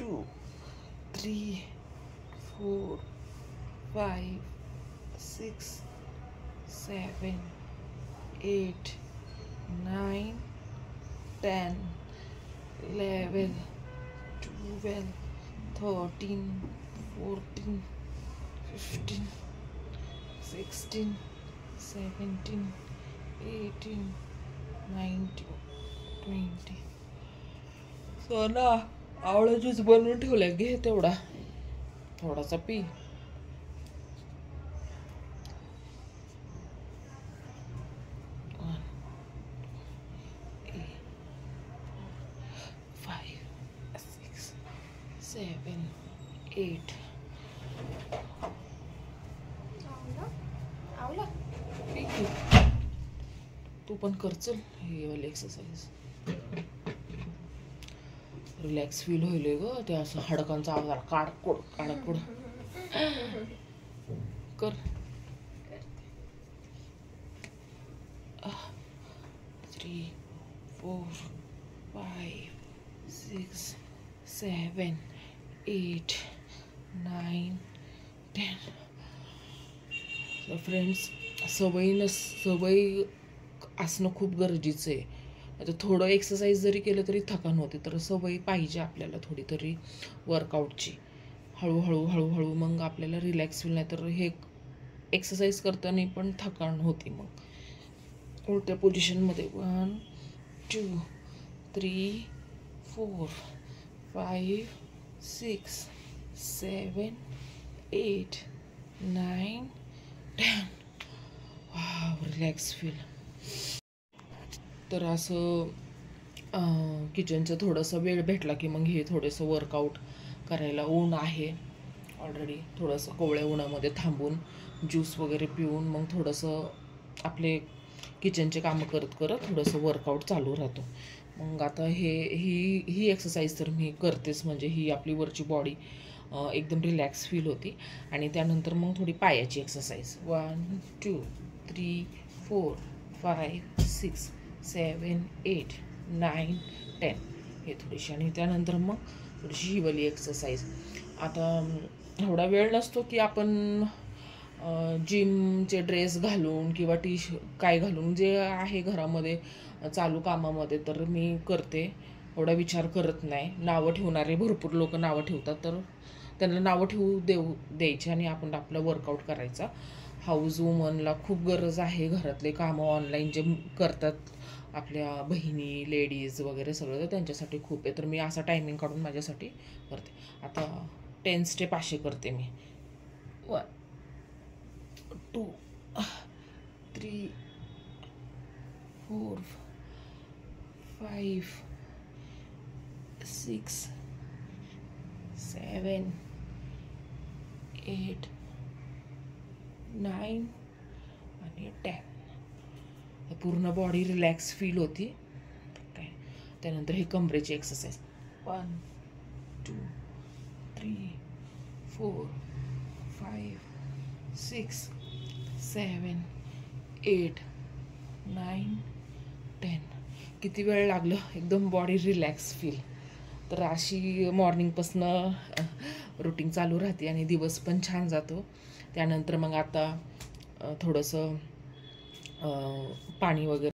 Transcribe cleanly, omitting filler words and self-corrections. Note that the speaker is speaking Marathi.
2 3 4 5 6 7 8 9 10 11 12 13 14 15 16 17 18 19 20 सोना आवळा ज्यूस बनवून ठेवला, घे तेवढा थोडासा पी. 5 6 7 8 आवला पी की. तू पण कर चल हे वाली एक्सरसाइज. रिलॅक्स फील होईल ग, ते असं हाडकांचा आवाज काडकोड काडकोड कर. 3 4 5 6 7 8 9 10. फ्रेंड्स, सवय असणं खूप गरजेचं आहे. आता थोडं एक्सरसाइज जरी केलं तरी थकान होते, तर सवय पाहिजे आपल्याला थोडी तरी वर्कआउटची. हळूहळू मग आपल्याला रिलॅक्स फील. नाही तर हे एक्सरसाइज करताना पण थकान होती. मग उलट्या पोझिशनमध्ये 1 2 3 4 5 6 7 8 9 10. Relax feel. तर असं किचनचं थोडंसं वेळ भेटला की मग हे थोडंसं वर्कआउट करायला. ऊन आहे ऑलरेडी, थोडंसं कोवळ्या उन्हामध्ये थांबून ज्यूस वगैरे पिऊन मग थोडंसं आपले किचनचे कामं करत करत थोडंसं वर्कआउट चालू राहतो. मग आता ही एक्सरसाइज तर मी करतेच. म्हणजे ही आपली वरची बॉडी एकदम रिलॅक्स फील होती. आणि त्यानंतर मग थोडी पायाची एक्सरसाइज. 1 2 3 4 5 6 7 8 9 10 हे थोडीशी. आणि त्यानंतर मग थोडीशी ही वाली एक्सरसाइज. आता एवढा वेळ नसतो की आपण जिमचे ड्रेस घालून किंवा काय घालून, जे आहे घरामध्ये चालू कामामध्ये तर मी करते. एवढा विचार करत नाही. नावं ठेवणारे भरपूर लोक नावं ठेवतात, तर त्यांना नावं द्यायची आणि आपण आपला वर्कआउट करायचा. हाऊस वुमनला खूप गरज आहे. घरातले कामं ऑनलाईन जे करतात आपल्या बहिणी, लेडीज वगैरे सगळं, तर त्यांच्यासाठी खूप आहे. तर मी असा टायमिंग काढून माझ्यासाठी करते. आता 10 स्टेप असे करते मी. 1 2 3 4 5 6 7 8 9 आणि 10. पूर्ण बॉडी रिलॅक्स फील होती. काय त्यानंतर हे कमरेची एक्सरसाइज. 1 2 3 4 5 6 7 8 9 10. किती वेळ लागलं, एकदम बॉडी रिलॅक्स फील. तर अशी मॉर्निंगपासनं रुटीन चालू राहते आणि दिवस पण छान जातो. त्यानंतर मग आता थोडंसं पाणी वगैरे